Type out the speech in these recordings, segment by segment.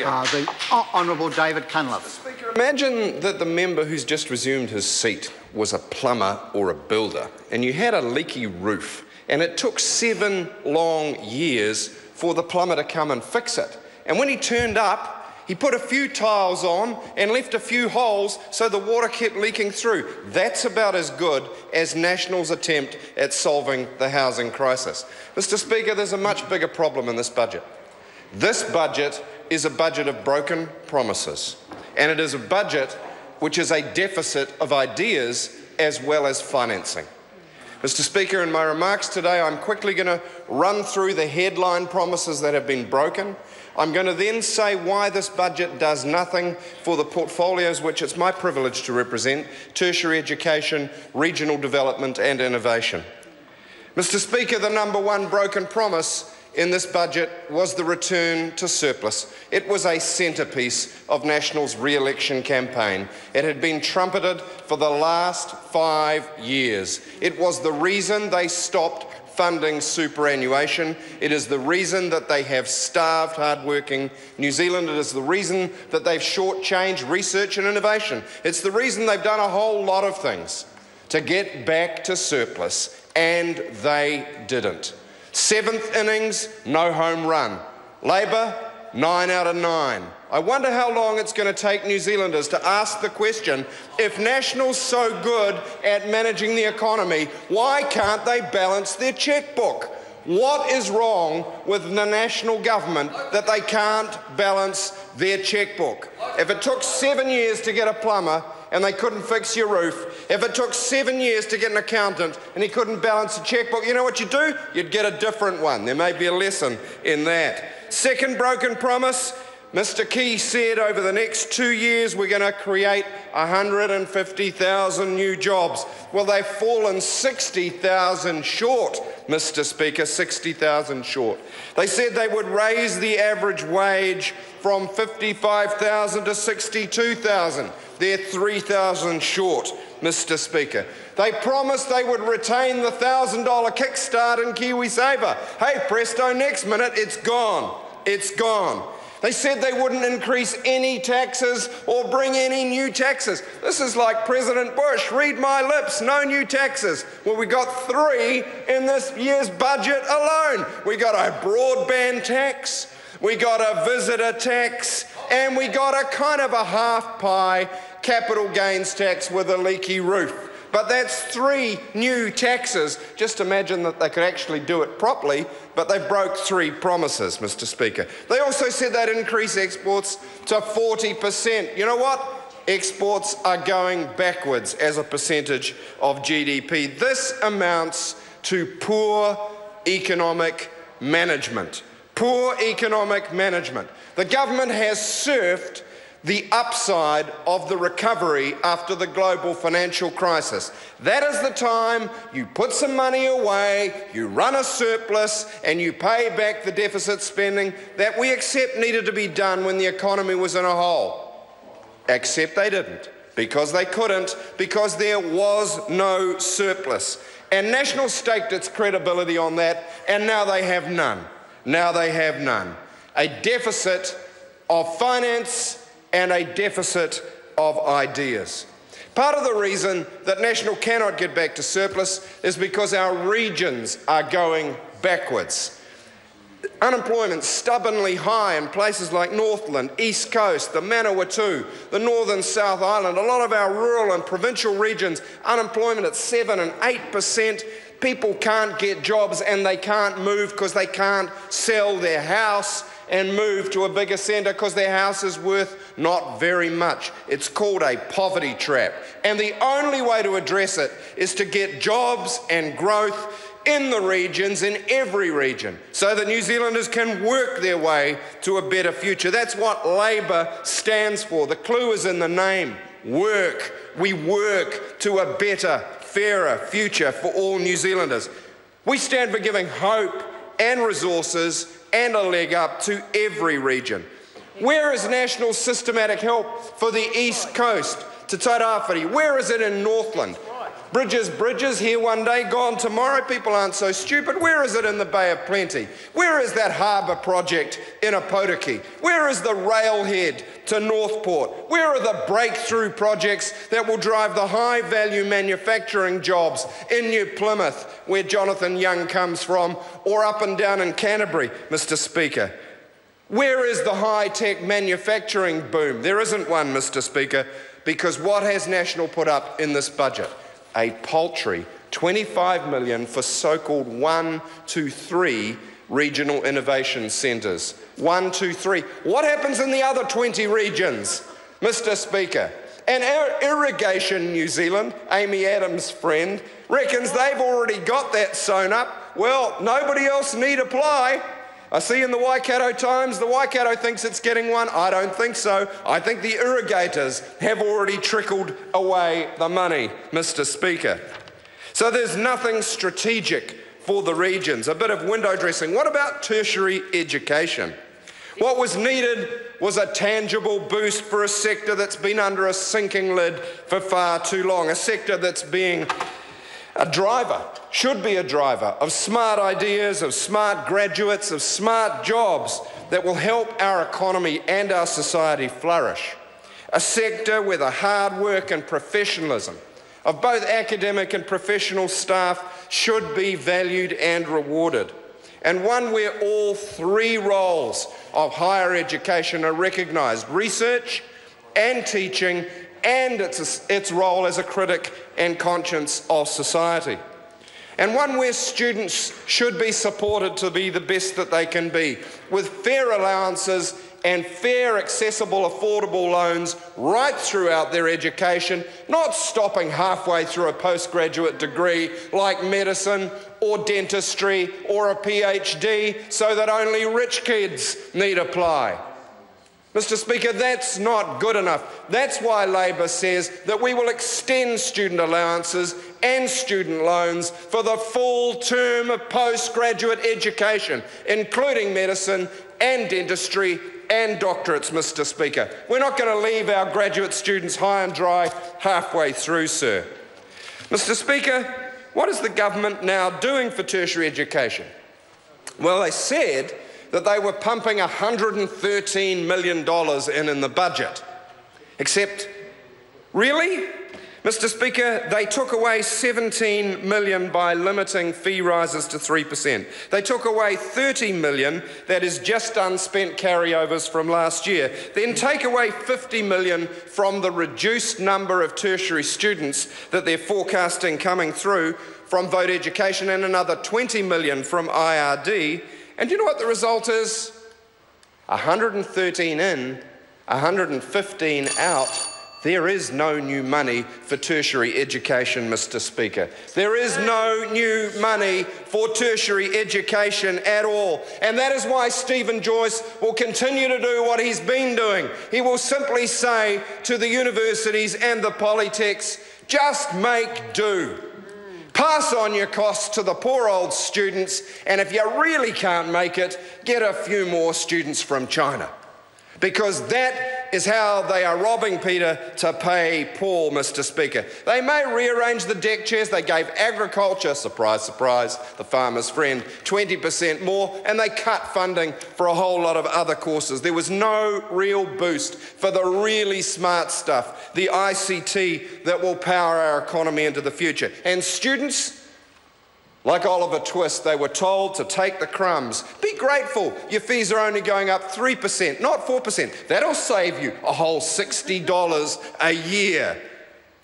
The Honourable David Cunliffe. Speaker, imagine that the member who's just resumed his seat was a plumber or a builder, and you had a leaky roof, and it took 7 long years for the plumber to come and fix it. And when he turned up, he put a few tiles on and left a few holes so the water kept leaking through. That's about as good as National's attempt at solving the housing crisis. Mr. Speaker, there's a much bigger problem in this budget. This budget is a budget of broken promises, and it is a budget which is a deficit of ideas as well as financing. Mr. Speaker, in my remarks today, I'm quickly going to run through the headline promises that have been broken. I'm going to then say why this budget does nothing for the portfolios which it's my privilege to represent: tertiary education, regional development and innovation. Mr. Speaker, the number one broken promise in this budget was the return to surplus. It was a centrepiece of National's re-election campaign. It had been trumpeted for the last 5 years. It was the reason they stopped funding superannuation. It is the reason that they have starved hard-working New Zealand. It is the reason that they've shortchanged research and innovation. It's the reason they've done a whole lot of things to get back to surplus, and they didn't. 7th innings, no home run. Labor, 9 out of 9. I wonder how long it's going to take New Zealanders to ask the question, if National's so good at managing the economy, why can't they balance their chequebook? What is wrong with the National government that they can't balance their chequebook? If it took 7 years to get a plumber and they couldn't fix your roof, if it took 7 years to get an accountant and he couldn't balance a chequebook, you know what you'd do? You'd get a different one. There may be a lesson in that. Second broken promise, Mr. Key said over the next 2 years we're going to create 150,000 new jobs. Well, they've fallen 60,000 short, Mr. Speaker, 60,000 short. They said they would raise the average wage from 55,000 to 62,000. They're 3,000 short, Mr. Speaker. They promised they would retain the $1,000 kickstart in KiwiSaver. Hey, presto, next minute, it's gone. It's gone. They said they wouldn't increase any taxes or bring any new taxes. This is like President Bush. Read my lips, no new taxes. Well, we got 3 in this year's budget alone. We got a broadband tax, we got a visitor tax, and we got a kind of a half-pie capital gains tax with a leaky roof. But that's 3 new taxes. Just imagine that they could actually do it properly, but they broke 3 promises, Mr. Speaker. They also said they'd increase exports to 40%. You know what? Exports are going backwards as a percentage of GDP. This amounts to poor economic management. Poor economic management. The government has surfed the upside of the recovery after the global financial crisis. That is the time you put some money away, you run a surplus, and you pay back the deficit spending that we accept needed to be done when the economy was in a hole. Except they didn't, because they couldn't, because there was no surplus. And National staked its credibility on that, and now they have none. Now they have none. A deficit of finance and a deficit of ideas. Part of the reason that National cannot get back to surplus is because our regions are going backwards. Unemployment's stubbornly high in places like Northland, East Coast, the Manawatu, the Northern South Island. A lot of our rural and provincial regions, unemployment at 7 and 8%. People can't get jobs and they can't move because they can't sell their house and move to a bigger centre because their house is worth not very much. It's called a poverty trap. And the only way to address it is to get jobs and growth in the regions, in every region, so that New Zealanders can work their way to a better future. That's what Labour stands for. The clue is in the name, work. We work to a better, fairer future for all New Zealanders. We stand for giving hope and resources and a leg up to every region. Where is National systematic help for the East Coast, to Tairāwhiti? Where is it in Northland? Bridges, here one day, gone tomorrow. People aren't so stupid. Where is it in the Bay of Plenty? Where is that harbour project in Opotiki? Where is the railhead to Northport? Where are the breakthrough projects that will drive the high-value manufacturing jobs in New Plymouth, where Jonathan Young comes from, or up and down in Canterbury, Mr. Speaker? Where is the high-tech manufacturing boom? There isn't one, Mr. Speaker, because what has National put up in this budget? A paltry $25 million for so-called 1, 2, 3 regional innovation centres. 1, 2, 3. What happens in the other 20 regions, Mr. Speaker? And Irrigation New Zealand, Amy Adams' friend, reckons they've already got that sewn up. Well, nobody else need apply. I see in the Waikato Times, the Waikato thinks it's getting one. I don't think so. I think the irrigators have already trickled away the money, Mr. Speaker. So there's nothing strategic for the regions. A bit of window dressing. What about tertiary education? What was needed was a tangible boost for a sector that's been under a sinking lid for far too long. A sector that's being a driver, should be a driver, of smart ideas, of smart graduates, of smart jobs that will help our economy and our society flourish. A sector where the hard work and professionalism of both academic and professional staff should be valued and rewarded. And one where all three roles of higher education are recognised: research and teaching, and its role as a critic and conscience of society. And one where students should be supported to be the best that they can be, with fair allowances and fair, accessible, affordable loans right throughout their education, not stopping halfway through a postgraduate degree like medicine or dentistry or a PhD so that only rich kids need apply. Mr. Speaker, that's not good enough. That's why Labor says that we will extend student allowances and student loans for the full term of postgraduate education, including medicine and dentistry and doctorates, Mr. Speaker. We're not going to leave our graduate students high and dry halfway through, sir. Mr. Speaker, what is the government now doing for tertiary education? Well, they said that they were pumping $113 million in the budget. Except, really? Mr. Speaker, they took away $17 million by limiting fee rises to 3%. They took away $30 million, that is just unspent carryovers from last year. Then take away $50 million from the reduced number of tertiary students that they're forecasting coming through from Vote Education, and another $20 million from IRD. And you know what the result is? 113 in, 115 out. There is no new money for tertiary education, Mr. Speaker. There is no new money for tertiary education at all. And that is why Stephen Joyce will continue to do what he's been doing. He will simply say to the universities and the polytechs, just make do. Pass on your costs to the poor old students, and if you really can't make it, get a few more students from China. Because that is how they are robbing Peter to pay Paul, Mr. Speaker. They may rearrange the deck chairs. They gave agriculture, surprise, surprise, the farmer's friend, 20% more, and they cut funding for a whole lot of other courses. There was no real boost for the really smart stuff, the ICT that will power our economy into the future. And students, like Oliver Twist, they were told to take the crumbs. Be grateful your fees are only going up 3%, not 4%. That'll save you a whole $60 a year.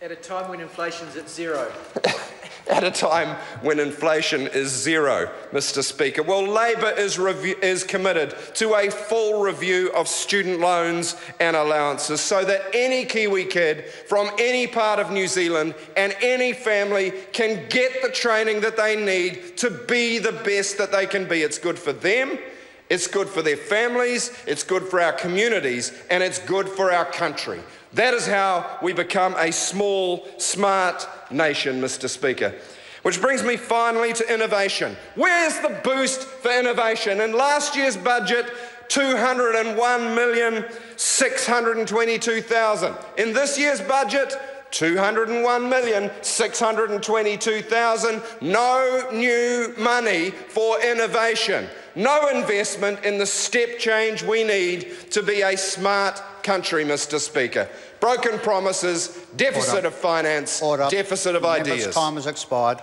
At a time when inflation's at zero. At a time when inflation is zero, Mr. Speaker. Well, Labor is committed to a full review of student loans and allowances so that any Kiwi kid from any part of New Zealand and any family can get the training that they need to be the best that they can be. It's good for them, it's good for their families, it's good for our communities, and it's good for our country. That is how we become a small, smart nation, Mr. Speaker. Which brings me finally to innovation. Where's the boost for innovation? In last year's budget, $201,622,000. In this year's budget, 201,622,000. No new money for innovation. No investment in the step change we need to be a smart country, Mr. Speaker. Broken promises, deficit of finance, deficit of ideas. Member's time has expired.